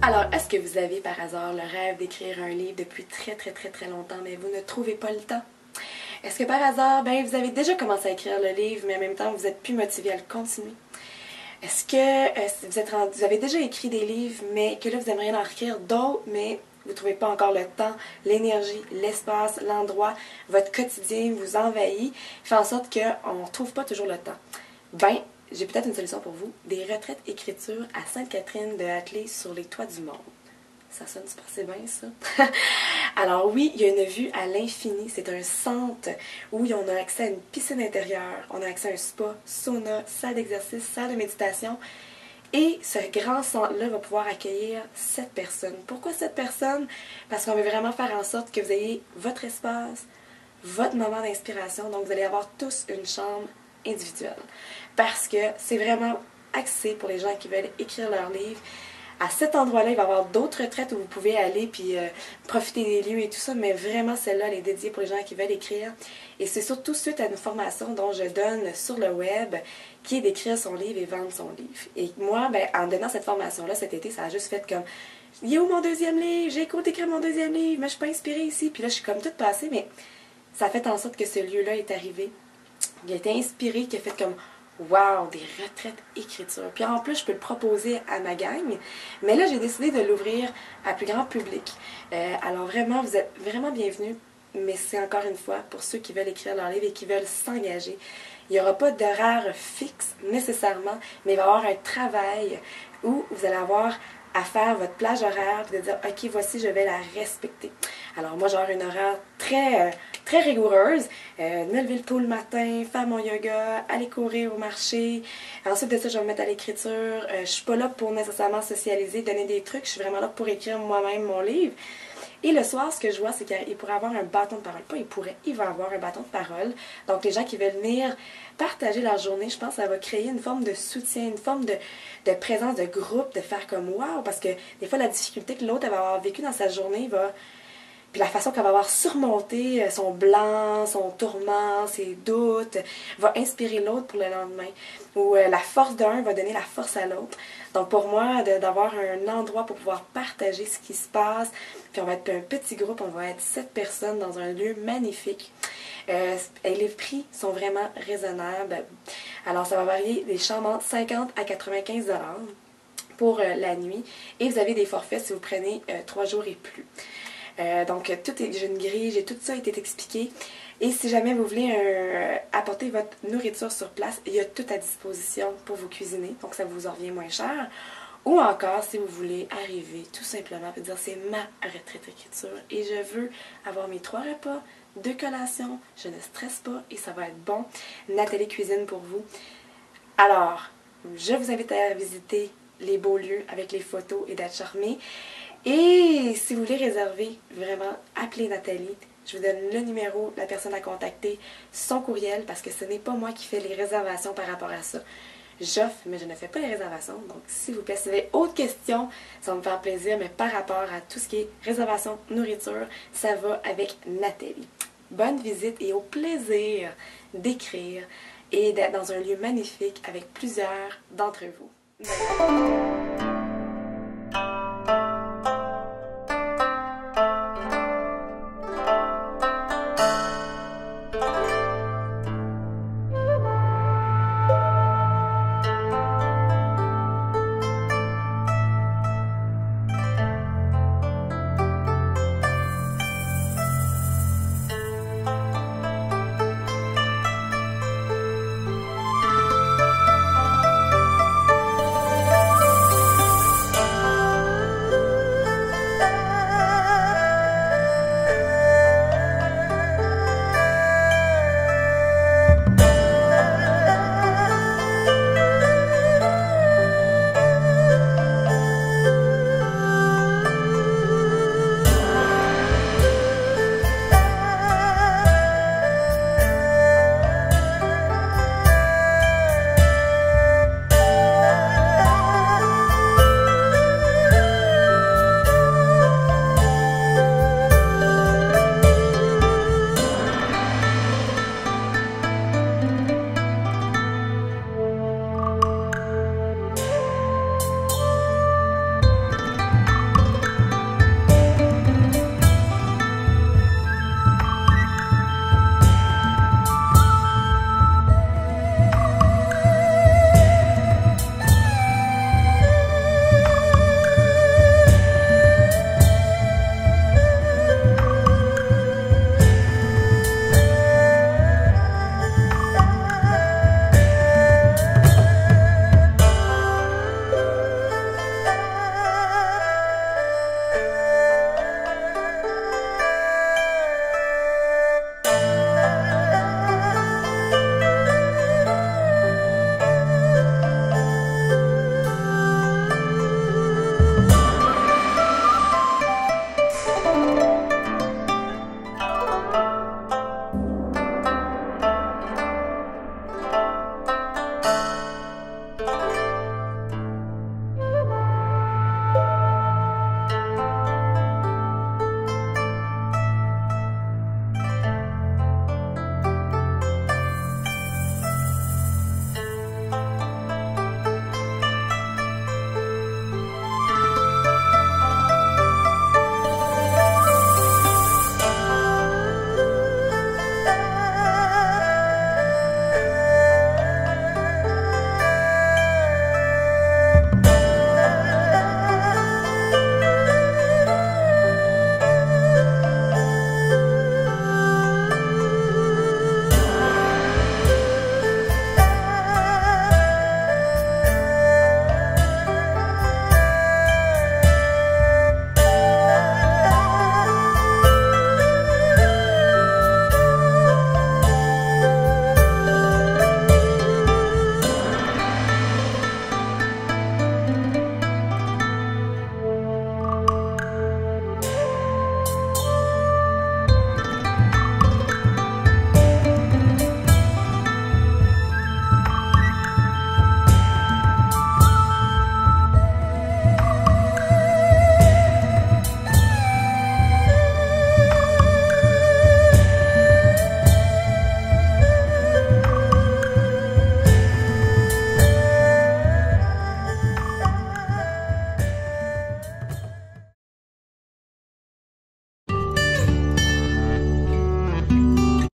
Alors, est-ce que vous avez par hasard le rêve d'écrire un livre depuis très longtemps, mais vous ne trouvez pas le temps? Est-ce que par hasard, vous avez déjà commencé à écrire le livre, mais en même temps, vous n'êtes plus motivé à le continuer? Est-ce que vous avez déjà écrit des livres, mais que là, vous aimeriez en écrire d'autres, mais vous ne trouvez pas encore le temps, l'énergie, l'espace, l'endroit, votre quotidien vous envahit, fait en sorte qu'on ne trouve pas toujours le temps? J'ai peut-être une solution pour vous. Des retraites écriture à Sainte-Catherine de Hatley sur les toits du monde. Ça sonne super, c'est bien ça. Alors oui, il y a une vue à l'infini. C'est un centre où on a accès à une piscine intérieure, on a accès à un spa, sauna, salle d'exercice, salle de méditation. Et ce grand centre-là va pouvoir accueillir 7 personnes. Pourquoi 7 personnes? Parce qu'on veut vraiment faire en sorte que vous ayez votre espace, votre moment d'inspiration. Donc vous allez avoir tous une chambre individuelle. Parce que c'est vraiment axé pour les gens qui veulent écrire leur livre. À cet endroit-là, il va y avoir d'autres retraites où vous pouvez aller puis profiter des lieux et tout ça, mais vraiment celle-là, elle est dédiée pour les gens qui veulent écrire. Et c'est surtout suite à une formation dont je donne sur le web, qui est d'écrire son livre et vendre son livre. Et moi, en donnant cette formation-là cet été, ça a juste fait comme « Il est où mon deuxième livre? J'ai écouté écrire mon deuxième livre, mais je suis pas inspirée ici. » Puis là, je suis comme toute passée, mais ça a fait en sorte que ce lieu-là est arrivé. Il a été inspiré, qui a fait comme wow, des retraites écriture. Puis en plus, je peux le proposer à ma gang. Mais là, j'ai décidé de l'ouvrir à plus grand public. Alors vraiment, vous êtes vraiment bienvenus. Mais c'est encore une fois pour ceux qui veulent écrire leur livre et qui veulent s'engager. Il n'y aura pas d'horaire fixe nécessairement, mais il va y avoir un travail où vous allez avoir à faire votre plage horaire et de dire, OK, voici, je vais la respecter. Alors moi, j'ai une horaire très rigoureuse. Me lever tôt le matin, faire mon yoga, aller courir au marché. Ensuite de ça, je vais me mettre à l'écriture. Je suis pas là pour nécessairement socialiser, donner des trucs. Je suis vraiment là pour écrire moi-même mon livre. Et le soir, ce que je vois, c'est qu'il pourrait avoir un bâton de parole. Pas il pourrait, il va avoir un bâton de parole. Donc, les gens qui veulent venir partager leur journée, je pense que ça va créer une forme de soutien, une forme de présence de groupe, de faire comme wow, parce que des fois, la difficulté que l'autre va avoir vécue dans sa journée va... Puis la façon qu'elle va avoir surmonté son blanc, son tourment, ses doutes, va inspirer l'autre pour le lendemain. Ou la force d'un va donner la force à l'autre. Donc pour moi, d'avoir un endroit pour pouvoir partager ce qui se passe, puis on va être un petit groupe, on va être 7 personnes dans un lieu magnifique. Et les prix sont vraiment raisonnables. Alors ça va varier des chambres entre 50 à 95 $ pour la nuit. Et vous avez des forfaits si vous prenez 3 jours et plus. Donc, j'ai une grille, tout ça a été expliqué. Et si jamais vous voulez apporter votre nourriture sur place, il y a tout à disposition pour vous cuisiner. Donc, ça vous en revient moins cher. Ou encore, si vous voulez arriver tout simplement et dire c'est ma retraite écriture et je veux avoir mes 3 repas, 2 collations, je ne stresse pas et ça va être bon. Nathalie cuisine pour vous. Alors, je vous invite à visiter les beaux lieux avec les photos et d'être charmé. Et si vous voulez réserver, vraiment, appelez Nathalie. Je vous donne le numéro, la personne à contacter, son courriel, parce que ce n'est pas moi qui fais les réservations par rapport à ça. J'offre, mais je ne fais pas les réservations. Donc, s'il vous plaît, si vous avez autre question, ça va me faire plaisir, mais par rapport à tout ce qui est réservation, nourriture, ça va avec Nathalie. Bonne visite et au plaisir d'écrire et d'être dans un lieu magnifique avec plusieurs d'entre vous.